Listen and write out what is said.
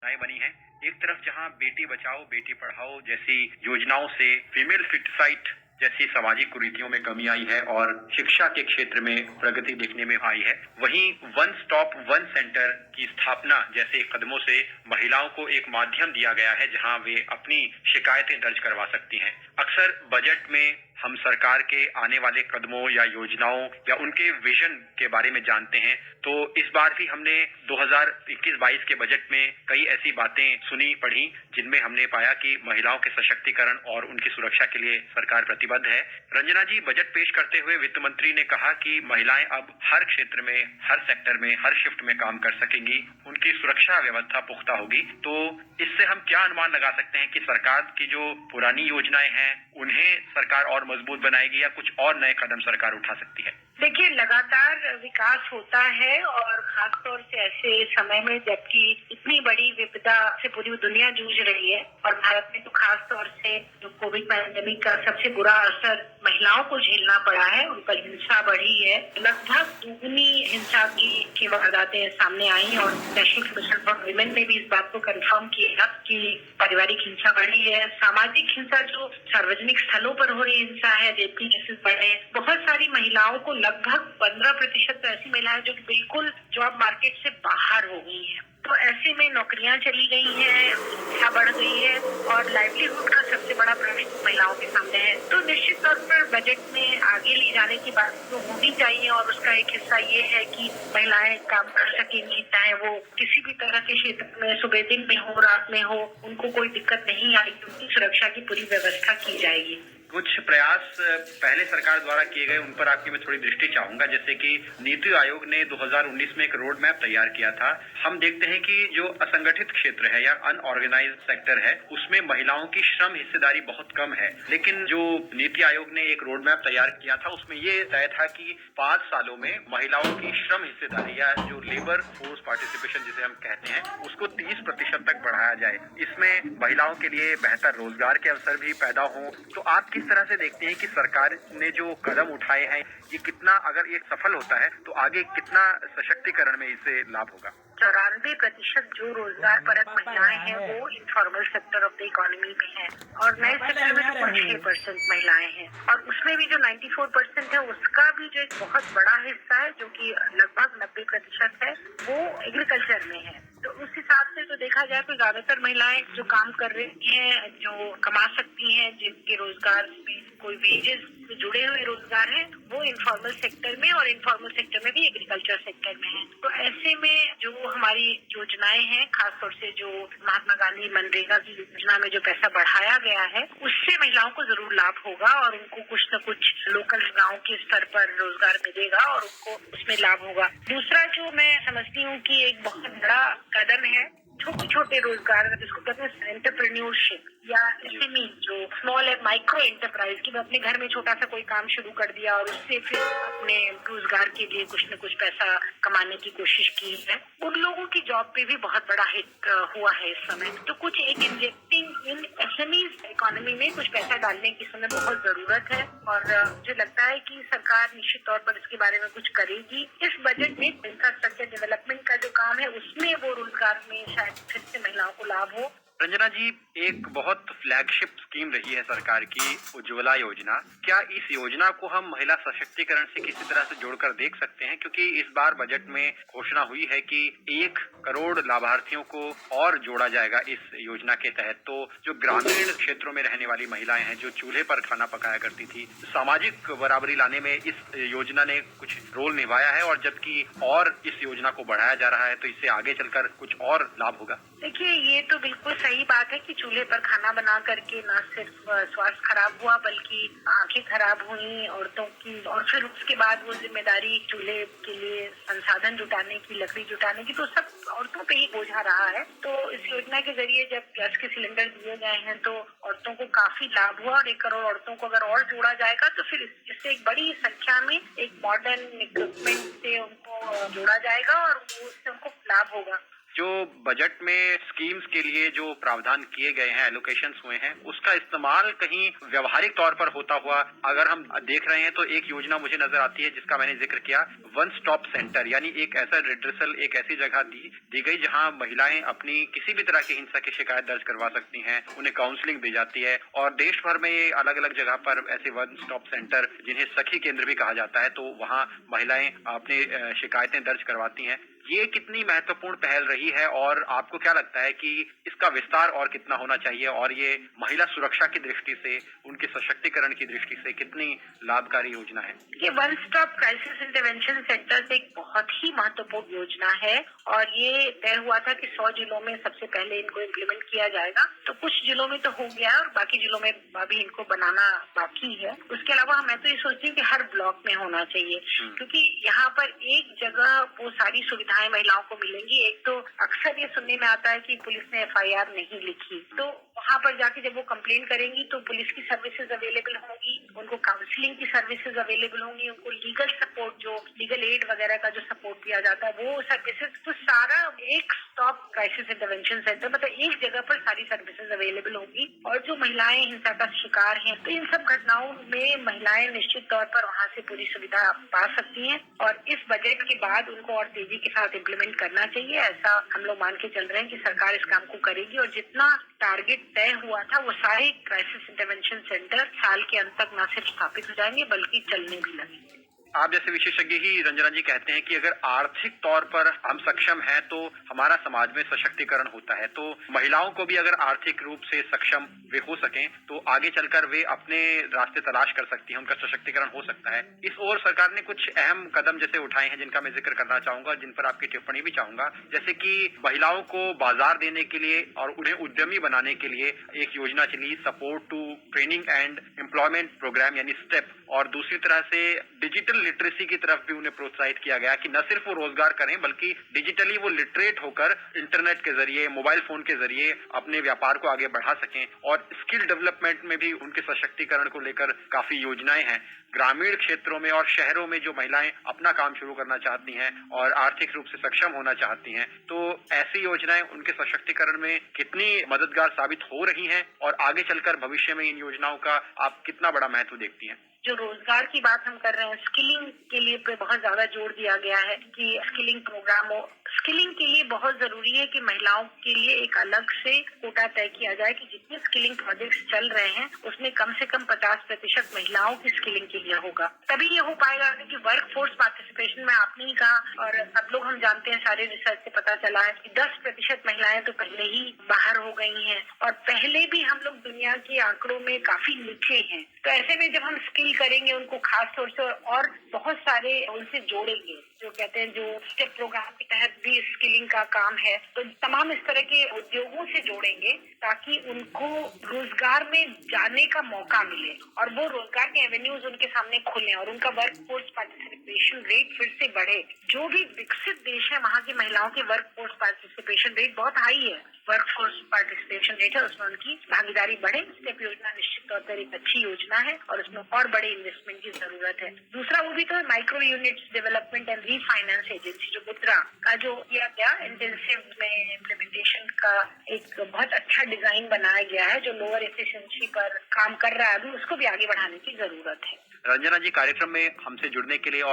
व्यवस्थाएं बनी हैं। एक तरफ जहां बेटी बचाओ बेटी पढ़ाओ जैसी योजनाओं से फीमेल फिटसाइट जैसी सामाजिक कुरीतियों में कमी आई है और शिक्षा के क्षेत्र में प्रगति देखने में आई है, वहीं वन स्टॉप वन सेंटर की स्थापना जैसे कदमों से महिलाओं को एक माध्यम दिया गया है जहां वे अपनी शिकायतें दर्ज करवा सकती हैं। अक्सर बजट में हम सरकार के आने वाले कदमों या योजनाओं या उनके विजन के बारे में जानते हैं, तो इस बार भी हमने 2021-22 के बजट में कई ऐसी बातें सुनी पढ़ी जिनमें हमने पाया कि महिलाओं के सशक्तिकरण और उनकी सुरक्षा के लिए सरकार प्रतिबद्ध है। रंजना जी, बजट पेश करते हुए वित्त मंत्री ने कहा कि महिलाएं अब हर क्षेत्र में, हर सेक्टर में, हर शिफ्ट में काम कर सकेंगी, उनकी सुरक्षा व्यवस्था पुख्ता होगी। तो इससे हम क्या अनुमान लगा सकते हैं कि सरकार की जो पुरानी योजनाएं हैं उन्हें सरकार और मजबूत बनाएगी या कुछ और नए कदम सरकार उठा सकती है? देखिए, लगातार विकास होता है और खासतौर से ऐसे समय में जबकि इतनी बड़ी विपदा से पूरी दुनिया जूझ रही है और भारत में तो खास तौर से जो कोविड पैंडेमिक का सबसे बुरा असर महिलाओं को झेलना पड़ा है, उन पर हिंसा बढ़ी है। लगभग दुगनी हिंसा की वारदातें सामने आई और नेशनल कमीशन फॉर वुमेन ने भी इस बात को कंफर्म किया कि पारिवारिक हिंसा बढ़ी है। सामाजिक हिंसा जो सार्वजनिक स्थलों पर हो रही हिंसा है, रेप की केसेस बढ़े हैं। बहुत सारी महिलाओं को लगभग 15% ऐसी महिलाएं जो बिल्कुल जॉब मार्केट से बाहर हो गई हैं। तो ऐसे में नौकरियां चली गई हैं, हिंसा बढ़ गई है और लाइवलीहुड का सबसे बड़ा प्रश्न महिलाओं के सामने है। तो निश्चित तौर पर बजट में आगे ले जाने की बात तो होनी चाहिए और उसका एक हिस्सा ये है कि महिलाएं काम कर सकेंगी, चाहे वो किसी भी तरह के क्षेत्र में, सुबह दिन में हो, रात में हो, उनको कोई दिक्कत नहीं आएगी, उनकी सुरक्षा की पूरी व्यवस्था की जाएगी। कुछ प्रयास पहले सरकार द्वारा किए गए उन पर आपकी मैं थोड़ी दृष्टि चाहूंगा। जैसे कि नीति आयोग ने 2019 में एक रोड मैप तैयार किया था। हम देखते हैं कि जो असंगठित क्षेत्र है या अनऑर्गेनाइज्ड सेक्टर है उसमें महिलाओं की श्रम हिस्सेदारी बहुत कम है, लेकिन जो नीति आयोग ने एक रोड मैप तैयार किया था उसमें ये तय था कि 5 सालों में महिलाओं की श्रम हिस्सेदारी या जो लेबर फोर्स पार्टिसिपेशन जिसे हम कहते हैं उसको 30% तक बढ़ाया जाए। इसमें महिलाओं के लिए बेहतर रोजगार के अवसर भी पैदा हों। तो आप किस तरह से देखते हैं कि सरकार ने जो कदम उठाए हैं ये कितना, अगर ये सफल होता है तो आगे कितना सशक्तिकरण में इससे लाभ होगा? 94% जो रोजगार परक महिलाएं हैं वो informal sector of the economy में है और नए सेक्टर में तो 6% महिलाएं हैं और उसमें भी जो 94% है उसका भी जो एक बहुत बड़ा हिस्सा है जो कि लगभग 90% है वो एग्रीकल्चर में है। तो उस हिसाब से तो देखा जाए तो ज्यादातर महिलाएं जो काम कर रही हैं, जो कमा सकती हैं, जिनके रोजगार में कोई वेजेस से जुड़े हुए रोजगार हैं, वो इनफॉर्मल सेक्टर में और इनफॉर्मल सेक्टर में भी एग्रीकल्चर सेक्टर में है। तो ऐसे में जो हमारी योजनाएं हैं, खासतौर से जो महात्मा गांधी मनरेगा की योजना में जो पैसा बढ़ाया गया है उससे महिलाओं को जरूर लाभ होगा और उनको कुछ न कुछ लोकल गाँव के स्तर पर रोजगार मिलेगा और उनको उसमें लाभ होगा। दूसरा जो मैं समझती हूँ कि एक बहुत बड़ा कदम है छोटे छोटे रोजगार जिसको कहते हैं एंटरप्रेन्योरशिप या एसएमई, जो स्मॉल एंड माइक्रो एंटरप्राइज की अपने घर में छोटा सा कोई काम शुरू कर दिया और उससे फिर अपने रोजगार के लिए कुछ न कुछ पैसा कमाने की कोशिश की है। उन लोगों की जॉब पे भी बहुत बड़ा हिट हुआ है इस समय। तो कुछ एक इंजेक्टिंग इन एसएमईज इकोनॉमी में कुछ पैसा डालने की समय बहुत जरूरत है और मुझे लगता है कि सरकार निश्चित तौर पर इसके बारे में कुछ करेगी। इस बजट में इंफ्रास्ट्रक्चर डेवलपमेंट का जो काम है उसमें वो रोजगार में शायद फिर से महिलाओं को लाभ हो। रंजना जी, एक बहुत फ्लैगशिप स्कीम रही है सरकार की उज्ज्वला योजना। क्या इस योजना को हम महिला सशक्तिकरण से किसी तरह से जोड़कर देख सकते हैं? क्योंकि इस बार बजट में घोषणा हुई है कि 1 करोड़ लाभार्थियों को और जोड़ा जाएगा इस योजना के तहत। तो जो ग्रामीण क्षेत्रों में रहने वाली महिलाएं हैं जो चूल्हे पर खाना पकाया करती थी, सामाजिक बराबरी लाने में इस योजना ने कुछ रोल निभाया है और जबकि और इस योजना को बढ़ाया जा रहा है तो इससे आगे चलकर कुछ और लाभ होगा। देखिए, ये तो बिल्कुल सही बात है कि चूल्हे पर खाना बना करके न सिर्फ स्वास्थ्य खराब हुआ बल्कि आंखें खराब हुई औरतों की और फिर उसके बाद वो जिम्मेदारी चूल्हे के लिए संसाधन जुटाने की, लकड़ी जुटाने की, तो सब औरतों पे ही बोझा रहा है। तो इस योजना के जरिए जब गैस के सिलेंडर दिए गए हैं तो औरतों को काफी लाभ हुआ और 1 करोड़ औरतों को अगर और जोड़ा जाएगा तो फिर इससे एक बड़ी संख्या में एक मॉडर्न इक्विपमेंट से उनको जोड़ा जाएगा और उससे उनको लाभ होगा। जो बजट में स्कीम्स के लिए जो प्रावधान किए गए हैं, एलोकेशंस हुए हैं, उसका इस्तेमाल कहीं व्यवहारिक तौर पर होता हुआ अगर हम देख रहे हैं तो एक योजना मुझे नजर आती है जिसका मैंने जिक्र किया, वन स्टॉप सेंटर, यानी एक ऐसा रिड्रेसल, एक ऐसी जगह दी गई जहां महिलाएं अपनी किसी भी तरह की हिंसा की शिकायत दर्ज करवा सकती हैं, उन्हें काउंसलिंग दी जाती है। और देश भर में ये अलग अलग जगह पर ऐसे वन स्टॉप सेंटर, जिन्हें सखी केंद्र भी कहा जाता है, तो वहां महिलाएं अपनी शिकायतें दर्ज करवाती हैं। ये कितनी महत्वपूर्ण पहल रही है और आपको क्या लगता है कि इसका विस्तार और कितना होना चाहिए और ये महिला सुरक्षा की दृष्टि से, उनके सशक्तिकरण की दृष्टि से कितनी लाभकारी योजना है? ये one stop crisis intervention centre एक बहुत ही महत्वपूर्ण योजना है और ये तय हुआ था कि 100 जिलों में सबसे पहले इनको इम्प्लीमेंट किया जाएगा। तो कुछ जिलों में तो हो गया है और बाकी जिलों में अभी इनको बनाना बाकी है। उसके अलावा मैं तो ये सोचती हूँ कि हर ब्लॉक में होना चाहिए, क्योंकि यहाँ पर एक जगह वो सारी सुविधाएं महिलाओं को मिलेंगी। एक तो अक्सर ये सुनने में आता है कि पुलिस ने FIR नहीं लिखी, तो वहाँ पर जाके जब वो कंप्लेन करेंगी तो पुलिस की सर्विसेज अवेलेबल होंगी, उनको काउंसलिंग की सर्विसेज अवेलेबल होंगी, उनको लीगल सपोर्ट, जो लीगल एड वगैरह का जो सपोर्ट दिया जाता है वो सर्विसेज, तो सारा एक स्टॉप क्राइसिस इंटरवेंशन सेंटर, मतलब एक जगह पर सारी सर्विसेज अवेलेबल होंगी। और जो महिलाएं हिंसा का शिकार हैं तो इन सब घटनाओं में महिलाएं निश्चित तौर पर वहाँ से पूरी सुविधा पा सकती हैं और इस बजट के बाद उनको और तेजी के साथ इम्प्लीमेंट करना चाहिए। ऐसा हम लोग मान के चल रहे हैं कि सरकार इस काम को करेगी और जितना टारगेट तय हुआ था वो सारे क्राइसिस इंटरवेंशन सेंटर साल के अंत तक न सिर्फ स्थापित हो जाएंगे बल्कि चलने भी लगेंगे। आप जैसे विशेषज्ञ ही रंजना जी कहते हैं कि अगर आर्थिक तौर पर हम सक्षम हैं तो हमारा समाज में सशक्तिकरण होता है, तो महिलाओं को भी अगर आर्थिक रूप से सक्षम वे हो सकें तो आगे चलकर वे अपने रास्ते तलाश कर सकती हैं, उनका सशक्तिकरण हो सकता है। इस ओर सरकार ने कुछ अहम कदम जैसे उठाए हैं जिनका मैं जिक्र करना चाहूंगा, जिन पर आपकी टिप्पणी भी चाहूंगा। जैसे कि महिलाओं को बाजार देने के लिए और उन्हें उद्यमी बनाने के लिए एक योजना चली, support to training and employment program यानी स्टेप, और दूसरी तरह से डिजिटल लिटरेसी की तरफ भी उन्हें प्रोत्साहित किया गया कि न सिर्फ वो रोजगार करें बल्कि डिजिटली वो लिटरेट होकर इंटरनेट के जरिए, मोबाइल फोन के जरिए अपने व्यापार को आगे बढ़ा सकें। और स्किल डेवलपमेंट में भी उनके सशक्तिकरण को लेकर काफी योजनाएं हैं। ग्रामीण क्षेत्रों में और शहरों में जो महिलाएं अपना काम शुरू करना चाहती हैं और आर्थिक रूप से सक्षम होना चाहती हैं, तो ऐसी योजनाएं उनके सशक्तिकरण में कितनी मददगार साबित हो रही हैं और आगे चलकर भविष्य में इन योजनाओं का आप कितना बड़ा महत्व देखती हैं? जो रोजगार की बात हम कर रहे हैं, स्किलिंग के लिए पे बहुत ज्यादा जोर दिया गया है कि स्किलिंग प्रोग्राम हो। स्किलिंग के लिए बहुत जरूरी है कि महिलाओं के लिए एक अलग से कोटा तय किया जाए कि जितने स्किलिंग प्रोजेक्ट्स चल रहे हैं उसमें कम से कम 50% महिलाओं की स्किलिंग के लिए होगा, तभी ये हो पाएगा। कि वर्क फोर्स पार्टिसिपेशन में आपने ही कहा और सब लोग हम जानते हैं, सारे रिसर्च से पता चला है कि 10% महिलाएं तो पहले ही बाहर हो गई हैं और पहले भी हम लोग दुनिया के आंकड़ों में काफी नीचे हैं। तो ऐसे में जब हम स्किल करेंगे उनको खास तौर से और बहुत सारे उनसे जोड़ेंगे, जो कहते हैं जो स्टेप प्रोग्राम के तहत भी स्किलिंग का काम है, तो तमाम इस तरह के उद्योगों से जोड़ेंगे ताकि उनको रोजगार में जाने का मौका मिले और वो रोजगार के एवेन्यूज उनके सामने खुले और उनका वर्क फोर्स पार्टिसिपेशन रेट फिर से बढ़े। जो भी विकसित देश है वहाँ की महिलाओं के वर्क फोर्स पार्टिसिपेशन रेट बहुत हाई है, वर्क फोर्स पार्टिसिपेशन रेट है, उसमें उनकी भागीदारी बढ़े। स्टेप योजना निश्चित तौर पर एक अच्छी योजना है और उसमें और बड़े इन्वेस्टमेंट की जरूरत है। दूसरा वो भी तो है micro units development and refinance agency, जो मुद्रा का जो किया गया इंटेंसिव में इम्प्लीमेंटेशन का एक बहुत अच्छा डिजाइन बनाया गया है जो लोअर एफिशिएंसी पर काम कर रहा है, अभी उसको भी आगे बढ़ाने की जरूरत है। रंजना जी, कार्यक्रम में हमसे जुड़ने के लिए और